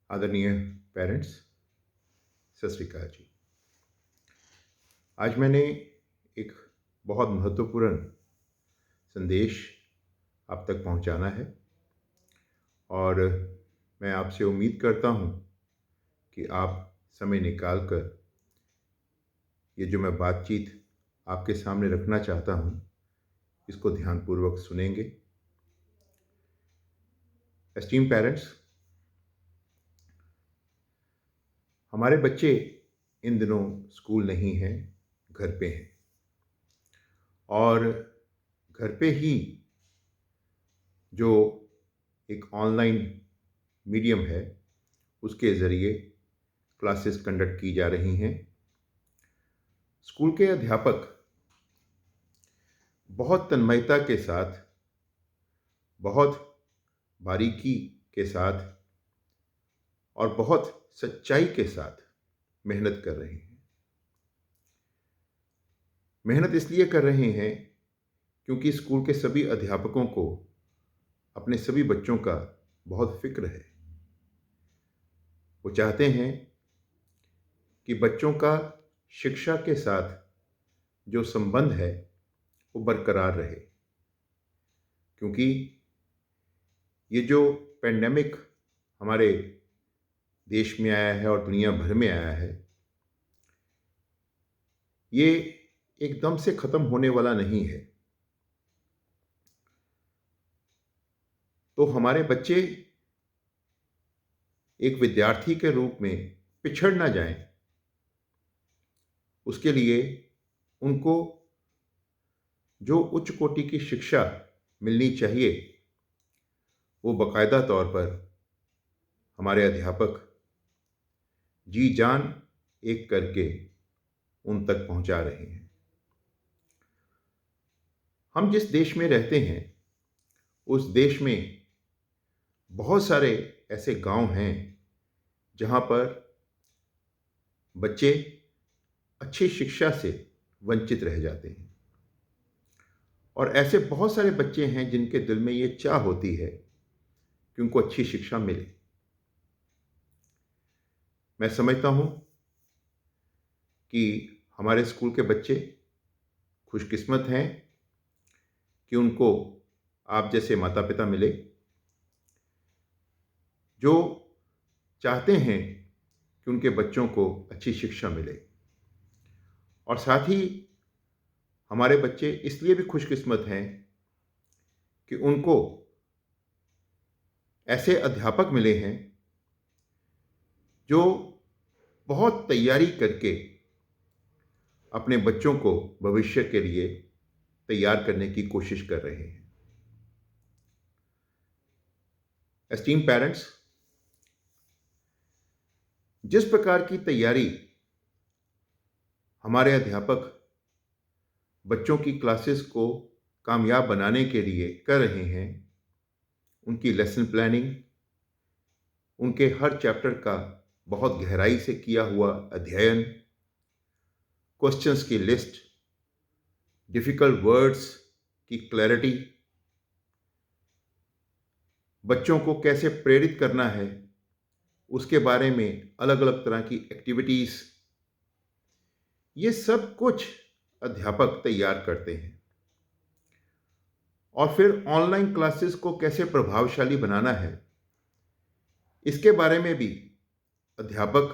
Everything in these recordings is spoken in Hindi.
आदरणीय पेरेंट्स, सत श्री अकाल जी। आज मैंने एक बहुत महत्वपूर्ण संदेश आप तक पहुंचाना है और मैं आपसे उम्मीद करता हूं कि आप समय निकाल कर ये जो मैं बातचीत आपके सामने रखना चाहता हूं, इसको ध्यानपूर्वक सुनेंगे। एस्टीम पेरेंट्स, हमारे बच्चे इन दिनों स्कूल नहीं हैं, घर पे हैं और घर पे ही जो एक ऑनलाइन मीडियम है उसके ज़रिए क्लासेस कंडक्ट की जा रही हैं। स्कूल के अध्यापक बहुत तन्मयता के साथ, बहुत बारीकी के साथ और बहुत सच्चाई के साथ मेहनत कर रहे हैं। मेहनत इसलिए कर रहे हैं क्योंकि स्कूल के सभी अध्यापकों को अपने सभी बच्चों का बहुत फ़िक्र है। वो चाहते हैं कि बच्चों का शिक्षा के साथ जो संबंध है वो बरकरार रहे, क्योंकि ये जो पेंडेमिक हमारे देश में आया है और दुनिया भर में आया है, ये एकदम से ख़त्म होने वाला नहीं है। तो हमारे बच्चे एक विद्यार्थी के रूप में पिछड़ ना जाएं, उसके लिए उनको जो उच्च कोटि की शिक्षा मिलनी चाहिए वो बाकायदा तौर पर हमारे अध्यापक जी जान एक करके उन तक पहुंचा रहे हैं। हम जिस देश में रहते हैं उस देश में बहुत सारे ऐसे गांव हैं जहां पर बच्चे अच्छी शिक्षा से वंचित रह जाते हैं और ऐसे बहुत सारे बच्चे हैं जिनके दिल में ये चाह होती है कि उनको अच्छी शिक्षा मिले। मैं समझता हूं कि हमारे स्कूल के बच्चे खुशकिस्मत हैं कि उनको आप जैसे माता पिता मिले जो चाहते हैं कि उनके बच्चों को अच्छी शिक्षा मिले। और साथ ही हमारे बच्चे इसलिए भी खुशकिस्मत हैं कि उनको ऐसे अध्यापक मिले हैं जो बहुत तैयारी करके अपने बच्चों को भविष्य के लिए तैयार करने की कोशिश कर रहे हैं। एस्टीम पेरेंट्स, जिस प्रकार की तैयारी हमारे अध्यापक बच्चों की क्लासेस को कामयाब बनाने के लिए कर रहे हैं, उनकी लेसन प्लानिंग, उनके हर चैप्टर का बहुत गहराई से किया हुआ अध्ययन, क्वेश्चंस की लिस्ट, डिफ़िकल्ट वर्ड्स की क्लैरिटी, बच्चों को कैसे प्रेरित करना है उसके बारे में अलग अलग तरह की एक्टिविटीज़, ये सब कुछ अध्यापक तैयार करते हैं। और फिर ऑनलाइन क्लासेस को कैसे प्रभावशाली बनाना है इसके बारे में भी अध्यापक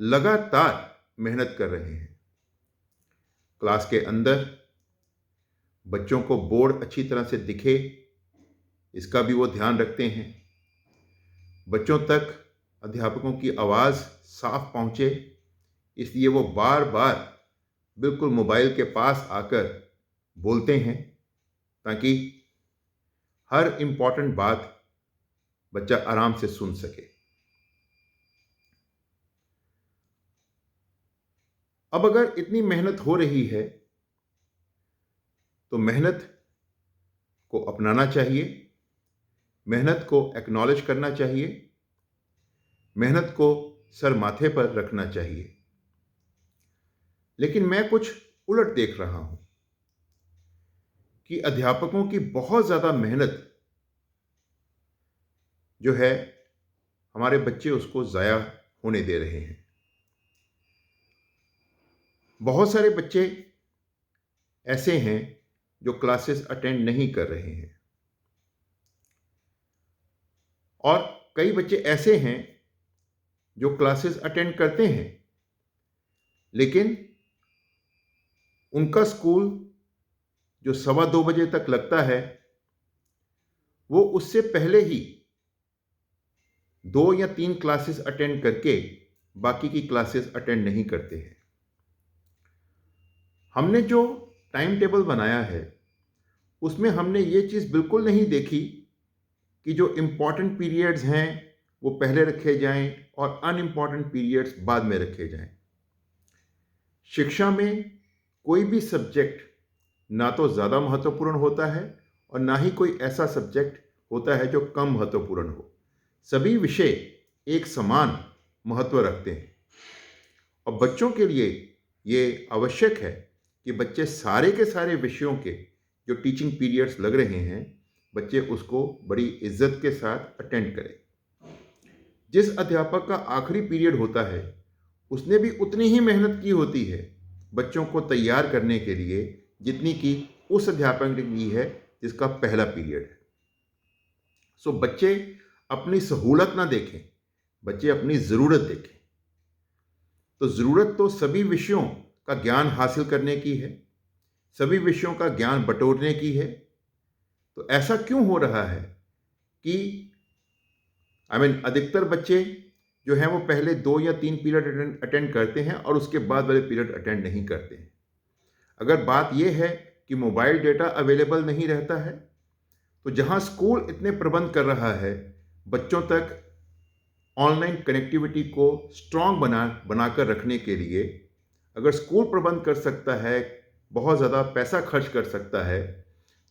लगातार मेहनत कर रहे हैं। क्लास के अंदर बच्चों को बोर्ड अच्छी तरह से दिखे, इसका भी वो ध्यान रखते हैं। बच्चों तक अध्यापकों की आवाज़ साफ पहुंचे, इसलिए वो बार बार बिल्कुल मोबाइल के पास आकर बोलते हैं ताकि हर इम्पॉर्टेंट बात बच्चा आराम से सुन सके। अब अगर इतनी मेहनत हो रही है तो मेहनत को अपनाना चाहिए, मेहनत को एक्नॉलेज करना चाहिए, मेहनत को सर माथे पर रखना चाहिए। लेकिन मैं कुछ उलट देख रहा हूं कि अध्यापकों की बहुत ज़्यादा मेहनत जो है हमारे बच्चे उसको ज़ाया होने दे रहे हैं। बहुत सारे बच्चे ऐसे हैं जो क्लासेस अटेंड नहीं कर रहे हैं, और कई बच्चे ऐसे हैं जो क्लासेस अटेंड करते हैं, लेकिन उनका स्कूल जो 1:15 तक लगता है, वो उससे पहले ही 2 या 3 क्लासेस अटेंड करके बाकी की क्लासेस अटेंड नहीं करते हैं। हमने जो टाइम टेबल बनाया है, उसमें हमने ये चीज़ बिल्कुल नहीं देखी कि जो इम्पॉर्टेंट पीरियड्स हैं वो पहले रखे जाएं और अनइम्पॉर्टेंट पीरियड्स बाद में रखे जाएं। शिक्षा में कोई भी सब्जेक्ट ना तो ज़्यादा महत्वपूर्ण होता है और ना ही कोई ऐसा सब्जेक्ट होता है जो कम महत्वपूर्ण हो। सभी विषय एक समान महत्व रखते हैं, और बच्चों के लिए ये आवश्यक है कि बच्चे सारे के सारे विषयों के जो टीचिंग पीरियड्स लग रहे हैं, बच्चे उसको बड़ी इज्जत के साथ अटेंड करें। जिस अध्यापक का आखिरी पीरियड होता है, उसने भी उतनी ही मेहनत की होती है बच्चों को तैयार करने के लिए जितनी कि उस अध्यापक ने की है जिसका पहला पीरियड है। सो बच्चे अपनी सहूलत ना देखें, बच्चे अपनी ज़रूरत देखें। तो ज़रूरत तो सभी विषयों का ज्ञान हासिल करने की है, सभी विषयों का ज्ञान बटोरने की है। तो ऐसा क्यों हो रहा है कि अधिकतर बच्चे जो हैं वो पहले 2 या 3 पीरियड अटेंड करते हैं और उसके बाद वाले पीरियड अटेंड नहीं करते हैं। अगर बात यह है कि मोबाइल डेटा अवेलेबल नहीं रहता है, तो जहां स्कूल इतने प्रबंध कर रहा है बच्चों तक ऑनलाइन कनेक्टिविटी को स्ट्रांग बनाकर रखने के लिए, अगर स्कूल प्रबंध कर सकता है, बहुत ज़्यादा पैसा खर्च कर सकता है,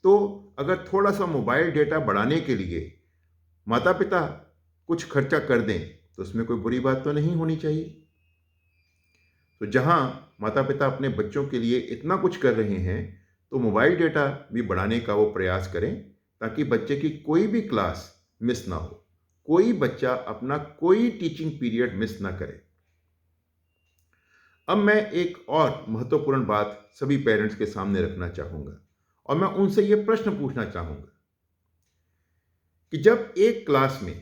तो अगर थोड़ा सा मोबाइल डेटा बढ़ाने के लिए माता पिता कुछ खर्चा कर दें तो उसमें कोई बुरी बात तो नहीं होनी चाहिए। तो जहां माता पिता अपने बच्चों के लिए इतना कुछ कर रहे हैं, तो मोबाइल डेटा भी बढ़ाने का वो प्रयास करें ताकि बच्चे की कोई भी क्लास मिस ना हो, कोई बच्चा अपना कोई टीचिंग पीरियड मिस ना करे। अब मैं एक और महत्वपूर्ण बात सभी पेरेंट्स के सामने रखना चाहूंगा, और मैं उनसे यह प्रश्न पूछना चाहूंगा कि जब एक क्लास में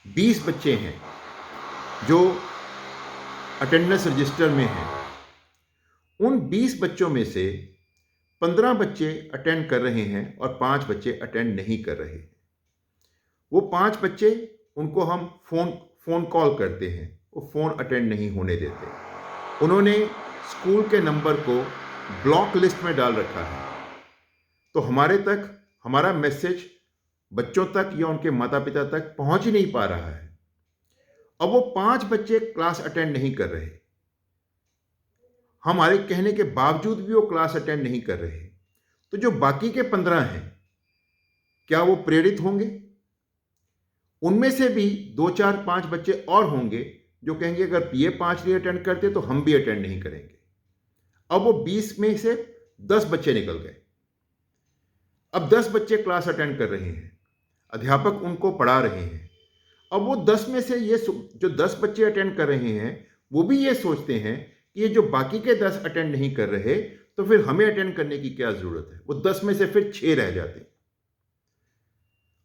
20 बच्चे हैं जो अटेंडेंस रजिस्टर में हैं, उन 20 बच्चों में से 15 बच्चे अटेंड कर रहे हैं और 5 बच्चे अटेंड नहीं कर रहे हैं। वो 5 बच्चे, उनको हम फोन कॉल करते हैं, वो फ़ोन अटेंड नहीं होने देते। उन्होंने स्कूल के नंबर को ब्लॉक लिस्ट में डाल रखा है, तो हमारा मैसेज बच्चों तक या उनके माता पिता तक पहुंच ही नहीं पा रहा है। अब वो 5 बच्चे क्लास अटेंड नहीं कर रहे, हमारे कहने के बावजूद भी वो क्लास अटेंड नहीं कर रहे, तो जो बाकी के 15 हैं, क्या वो प्रेरित होंगे? उनमें से भी 2, 4, 5 बच्चे और होंगे जो कहेंगे अगर ये 5 नहीं अटेंड करते तो हम भी अटेंड नहीं करेंगे। अब वो 20 में से 10 बच्चे निकल गए। अब 10 बच्चे क्लास अटेंड कर रहे हैं, अध्यापक उनको पढ़ा रहे हैं। अब वो 10 में से जो 10 बच्चे अटेंड कर रहे हैं, वो भी ये सोचते हैं कि ये जो बाकी के 10 अटेंड नहीं कर रहे, तो फिर हमें अटेंड करने की क्या जरूरत है। वो 10 में से फिर 6 रह जाते हैं।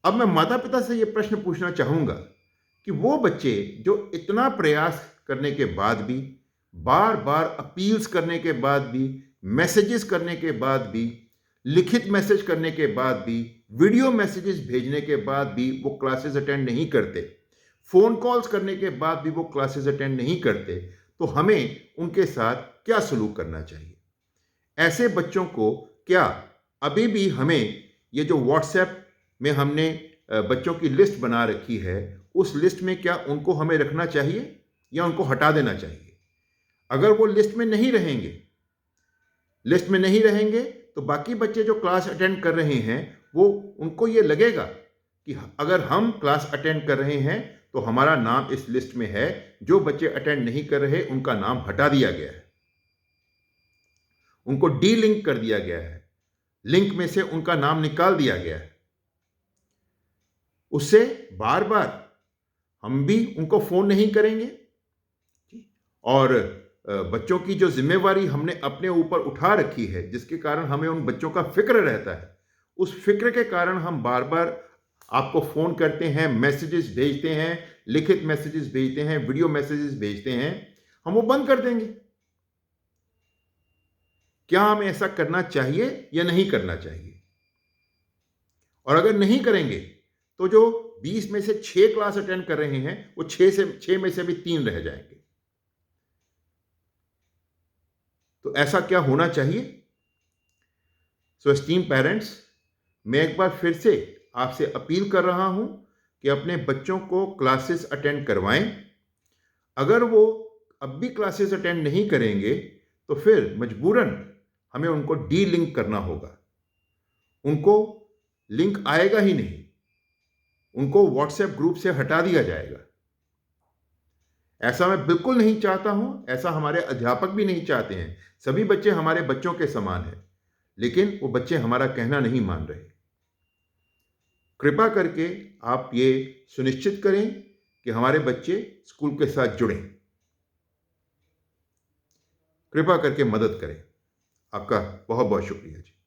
अब मैं माता पिता से ये प्रश्न पूछना चाहूंगा कि वो बच्चे जो इतना प्रयास करने के बाद भी, बार बार अपील्स करने के बाद भी, मैसेजेस करने के बाद भी, लिखित मैसेज करने के बाद भी, वीडियो मैसेजेस भेजने के बाद भी वो क्लासेस अटेंड नहीं करते, फोन कॉल्स करने के बाद भी वो क्लासेस अटेंड नहीं करते, तो हमें उनके साथ क्या सलूक करना चाहिए? ऐसे बच्चों को क्या अभी भी हमें ये जो व्हाट्सएप में हमने बच्चों की लिस्ट बना रखी है, उस लिस्ट में क्या उनको हमें रखना चाहिए या उनको हटा देना चाहिए? अगर वो लिस्ट में नहीं रहेंगे तो बाकी बच्चे जो क्लास अटेंड कर रहे हैं, वो उनको ये लगेगा कि अगर हम क्लास अटेंड कर रहे हैं तो हमारा नाम इस लिस्ट में है, जो बच्चे अटेंड नहीं कर रहे उनका नाम हटा दिया गया है, उनको डी लिंक कर दिया गया है, लिंक में से उनका नाम निकाल दिया गया है। उससे बार बार हम भी उनको फ़ोन नहीं करेंगे और बच्चों की जो ज़िम्मेवारी हमने अपने ऊपर उठा रखी है, जिसके कारण हमें उन बच्चों का फ़िक्र रहता है, उस फ़िक्र के कारण हम बार-बार आपको फ़ोन करते हैं, मैसेजेस भेजते हैं, लिखित मैसेजेस भेजते हैं, वीडियो मैसेजेस भेजते हैं, हम वो बंद कर देंगे। क्या हमें ऐसा करना चाहिए या नहीं करना चाहिए? और अगर नहीं करेंगे, तो जो 20 में से 6 क्लास अटेंड कर रहे हैं, वो 6 में से भी 3 रह जाएँगे। तो ऐसा क्या होना चाहिए? सो एस्टीम्ड पेरेंट्स, मैं एक बार फिर से आपसे अपील कर रहा हूं कि अपने बच्चों को क्लासेस अटेंड करवाएं। अगर वो अब भी क्लासेस अटेंड नहीं करेंगे, तो फिर मजबूरन हमें उनको डी लिंक करना होगा। उनको लिंक आएगा ही नहीं, उनको व्हाट्सएप ग्रुप से हटा दिया जाएगा। ऐसा मैं बिल्कुल नहीं चाहता हूं, ऐसा हमारे अध्यापक भी नहीं चाहते हैं। सभी बच्चे हमारे बच्चों के समान हैं, लेकिन वो बच्चे हमारा कहना नहीं मान रहे। कृपा करके आप ये सुनिश्चित करें कि हमारे बच्चे स्कूल के साथ जुड़ें। कृपा करके मदद करें। आपका बहुत बहुत शुक्रिया जी।